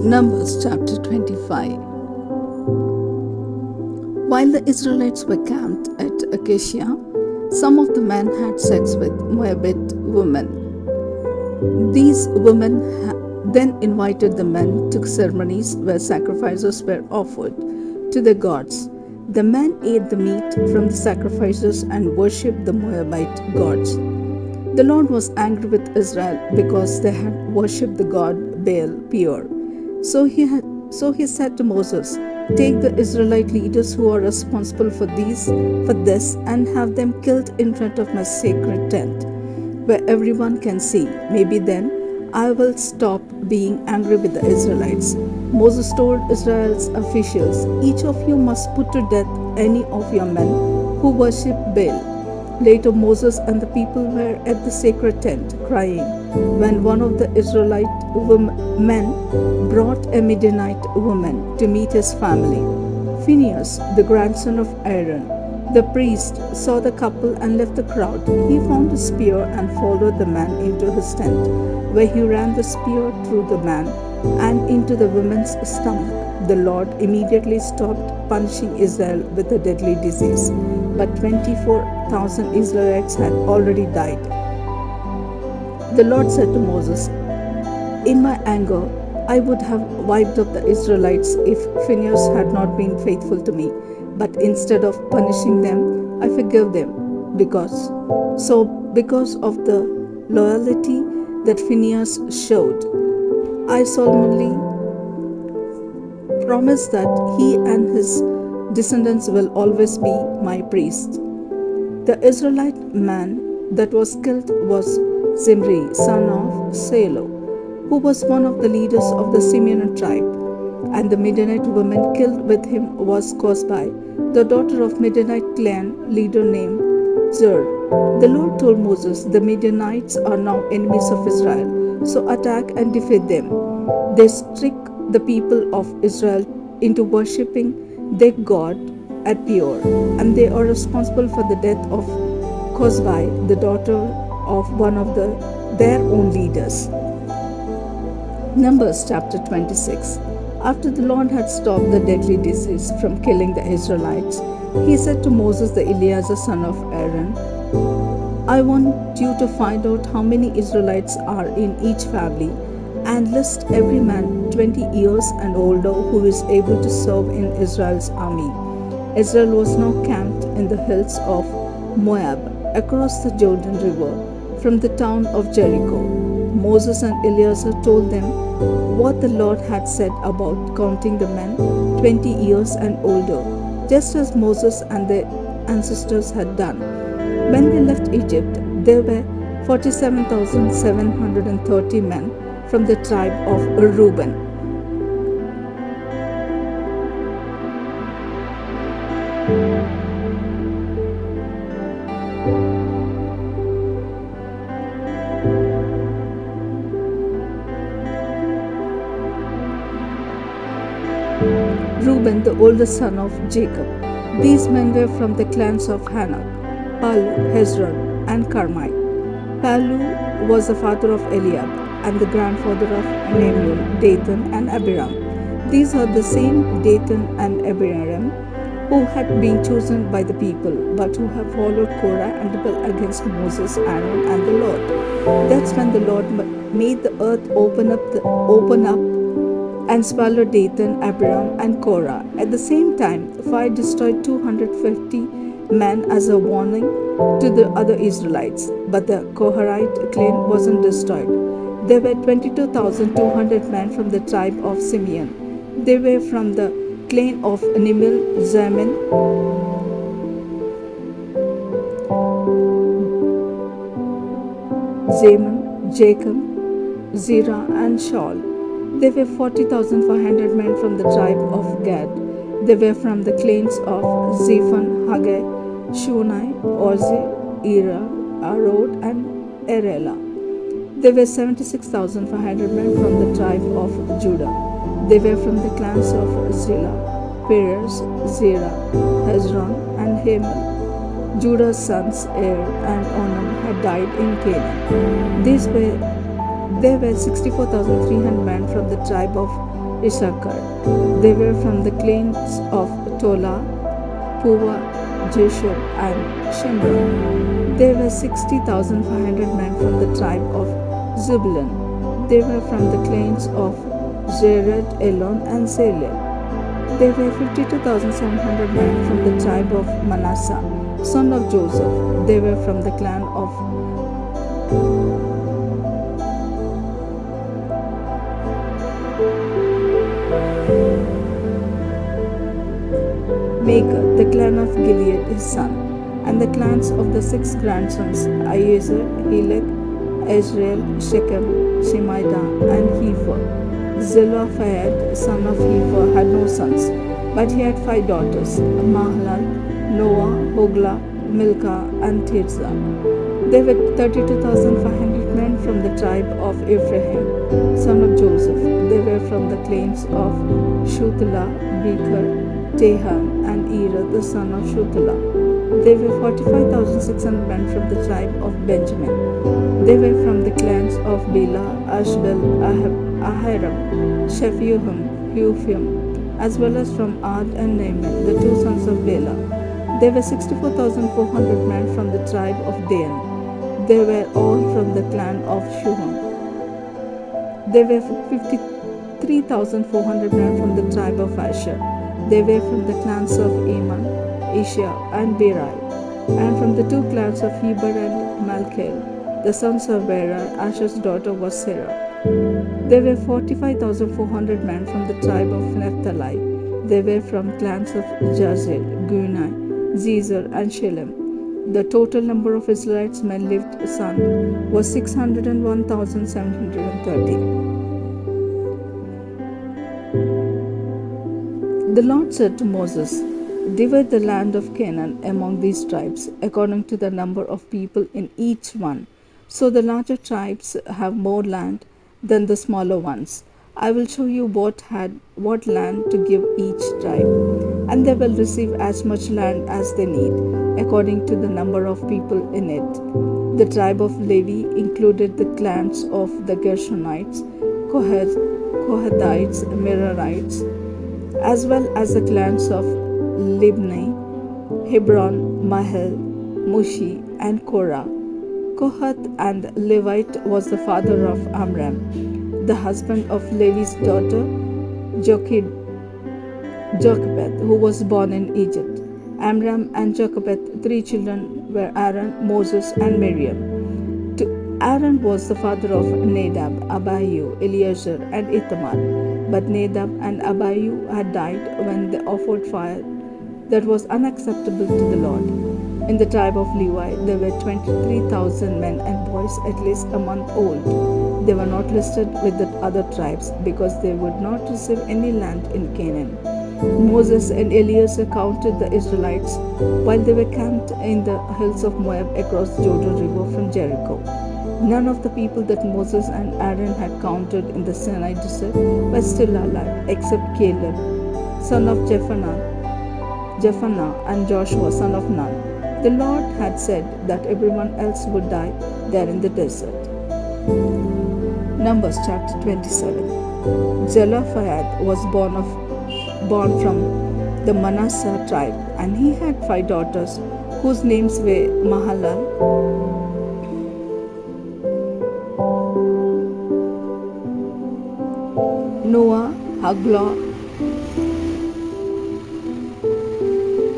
Numbers chapter 25. While the Israelites were camped at Acacia, some of the men had sex with Moabite women. These women then invited the men to ceremonies where sacrifices were offered to the gods. The men ate the meat from the sacrifices and worshipped the Moabite gods. The Lord was angry with Israel because they had worshipped the god Baal Peor. So he said to Moses, "Take the Israelite leaders who are responsible for this and have them killed in front of my sacred tent, where everyone can see. Maybe then I will stop being angry with the Israelites." Moses told Israel's officials, "Each of you must put to death any of your men who worship Baal." Later Moses and the people were at the sacred tent, crying, when one of the Israelite men brought a Midianite woman to meet his family. Phinehas, the grandson of Aaron, the priest, saw the couple and left the crowd. He found a spear and followed the man into his tent, where he ran the spear through the man and into the woman's stomach. The Lord immediately stopped punishing Israel with a deadly disease, but 24,000 Israelites had already died. The Lord said to Moses, "In my anger, I would have wiped out the Israelites if Phinehas had not been faithful to me, but instead of punishing them, I forgave them because of the loyalty that Phinehas showed. I solemnly promise that he and his descendants will always be my priests." The Israelite man that was killed was Zimri, son of Salo, who was one of the leaders of the Simeon tribe, and the Midianite woman killed with him was Cosbi, the daughter of Midianite clan leader named Zur. The Lord told Moses, "The Midianites are now enemies of Israel, so attack and defeat them." They tricked the people of Israel into worshipping their god at Peor, and they are responsible for the death of Cosbi, the daughter of one of their own leaders. Numbers chapter 26. After the Lord had stopped the deadly disease from killing the Israelites, he said to Moses, the Eleazar son of Aaron, "I want you to find out how many Israelites are in each family, and list every man 20 years and older who is able to serve in Israel's army." Israel was now camped in the hills of Moab, across the Jordan River, from the town of Jericho. Moses and Eleazar told them what the Lord had said about counting the men 20 years and older, just as Moses and their ancestors had done. When they left Egypt, there were 47,730 men from the tribe of Reuben. Reuben, the oldest son of Jacob. These men were from the clans of Anak, Palu, Hezron, and Carmi. Palu was the father of Eliab and the grandfather of Nemuel, Dathan, and Abiram. These are the same Dathan and Abiram who had been chosen by the people, but who have followed Korah and rebelled against Moses, Aaron, and the Lord. That's when the Lord made the earth open up and swallowed Dathan, Abiram, and Korah. At the same time, fire destroyed 250 men as a warning to the other Israelites, but the Korahite clan wasn't destroyed. There were 22,200 men from the tribe of Simeon. They were from the clan of Nimil, Zaman, Jacob, Zerah, and Shaul. There were 40,500 men from the tribe of Gad. They were from the clans of Zephon, Haggai, Shunai, Ozi, Era, Arod, and Erela. There were 76,500 men from the tribe of Judah. They were from the clans of Zillah, Perez, Zerah, Hezron, and Hamel. Judah's sons Er and Onan had died in Canaan. There were 64,300 men from the tribe of Issachar. They were from the clans of Tola, Puva, Jeshur, and Shimron. There were 60,500 men from the tribe of Zebulun. They were from the clans of Jared, Elon, and Zalel. There were 52,700 men from the tribe of Manasseh, son of Joseph. They were from the clan of Maker, the clan of Gilead, his son, and the clans of the six grandsons Iezer, Helek, Ezrael, Shechem, Shemida, and Hefer. Zelophehad, son of Hefer, had no sons, but he had 5 daughters: Mahlal, Noah, Hoglah, Milcah, and Tirzah. There were 32,500 men from the tribe of Ephraim, son of Joseph. They were from the clans of Shuthelah, Becher, Tehan, and Era, the son of Shuthelah. There were 45,600 men from the tribe of Benjamin. They were from the clans of Bela, Ashbel, Ahiram, Shephuhim, Huphim, as well as from Ard and Naaman, the two sons of Bela. There were 64,400 men from the tribe of Dan. They were all from the clan of Shuham. There were 53,400 men from the tribe of Asher. They were from the clans of Eman, Ishia, and Berai, and from the two clans of Heber and Malchiel, the sons of Bera. Asher's daughter was Sarah. There were 45,400 men from the tribe of Naphtali. They were from clans of Jazel, Guni, Zezer, and Shalem. The total number of Israelites men lived son was 601,730. The Lord said to Moses, "Divide the land of Canaan among these tribes, according to the number of people in each one. So the larger tribes have more land than the smaller ones. I will show you what land to give each tribe, and they will receive as much land as they need, according to the number of people in it." The tribe of Levi included the clans of the Gershonites, Kohathites, Merarites, as well as the clans of Libni, Hebron, Mahel, Mushi, and Korah. Kohath and Levite was the father of Amram, the husband of Levi's daughter Jochebed, who was born in Egypt. Amram and Jochebed, 3 children were Aaron, Moses, and Miriam. Aaron was the father of Nadab, Abihu, Eleazar, and Ithamar. But Nadab and Abihu had died when they offered fire that was unacceptable to the Lord. In the tribe of Levi, there were 23,000 men and boys at least a month old. They were not listed with the other tribes because they would not receive any land in Canaan. Moses and Eleazar counted the Israelites while they were camped in the hills of Moab across the Jordan River from Jericho. None of the people that Moses and Aaron had counted in the Sinai desert were still alive, except Caleb, son of Jephunneh, and Joshua, son of Nun. The Lord had said that everyone else would die there in the desert. Numbers chapter 27. Zelophehad was born from the Manasseh tribe, and he had 5 daughters whose names were Mahlal, Noah, Hoglah,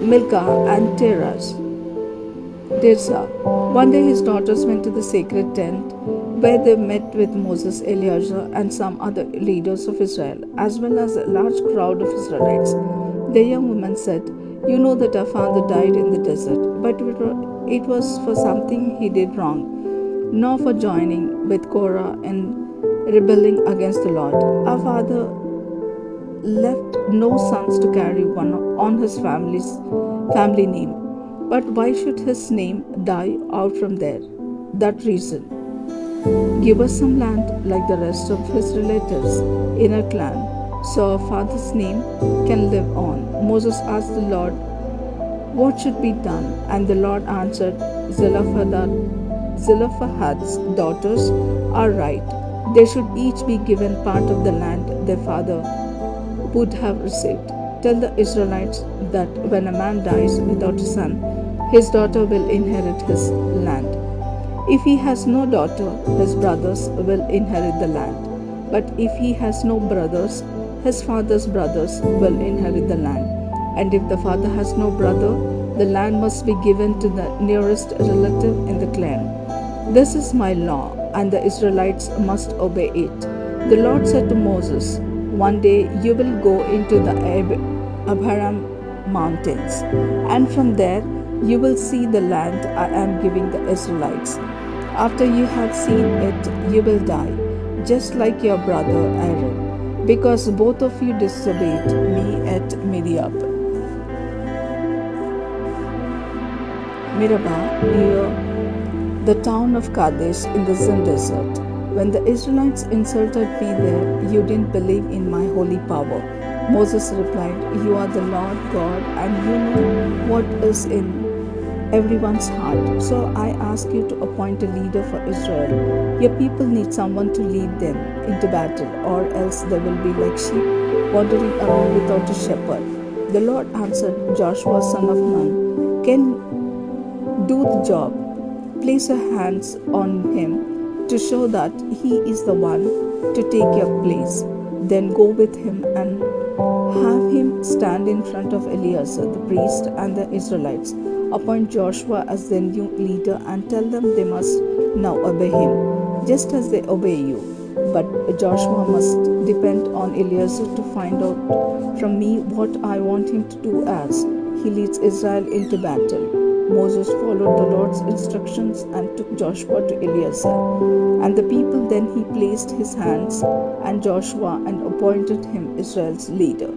Milcah, and Tirzah. One day his daughters went to the sacred tent where they met with Moses, Eleazar, and some other leaders of Israel, as well as a large crowd of Israelites. The young woman said, "You know that our father died in the desert, but it was for something he did wrong, nor for joining with Korah in rebelling against the Lord. Our father left no sons to carry one on his family name. But why should his name die out from that reason? Give us some land like the rest of his relatives in our clan, so our father's name can live on." Moses asked the Lord what should be done, and the Lord answered, Zelophehad's daughters are right. They should each be given part of the land their father would have received. Tell the Israelites that when a man dies without a son, his daughter will inherit his land. If he has no daughter, his brothers will inherit the land. But if he has no brothers, his father's brothers will inherit the land. And if the father has no brother, the land must be given to the nearest relative in the clan. This is my law, and the Israelites must obey it. The Lord said to Moses, "One day you will go into the Abraham mountains, and from there you will see the land I am giving the Israelites. After you have seen it, you will die, just like your brother Aaron, because both of you disobeyed me at Meribah, near the town of Kadesh in the Zin desert. When the Israelites insulted me there, you didn't believe in my holy power." Moses replied, "You are the Lord God, and you know what is in everyone's heart. So I ask you to appoint a leader for Israel. Your people need someone to lead them into battle, or else they will be like sheep wandering around without a shepherd." The Lord answered, "Joshua, son of Nun, can do the job. Place your hands on him to show that he is the one to take your place. Then go with him and have him stand in front of Eleazar the priest and the Israelites. Appoint Joshua as their new leader and tell them they must now obey him, just as they obey you. But Joshua must depend on Eleazar to find out from me what I want him to do as he leads Israel into battle." Moses followed the Lord's instructions and took Joshua to Eleazar. And the people then he placed his hands on Joshua and appointed him Israel's leader.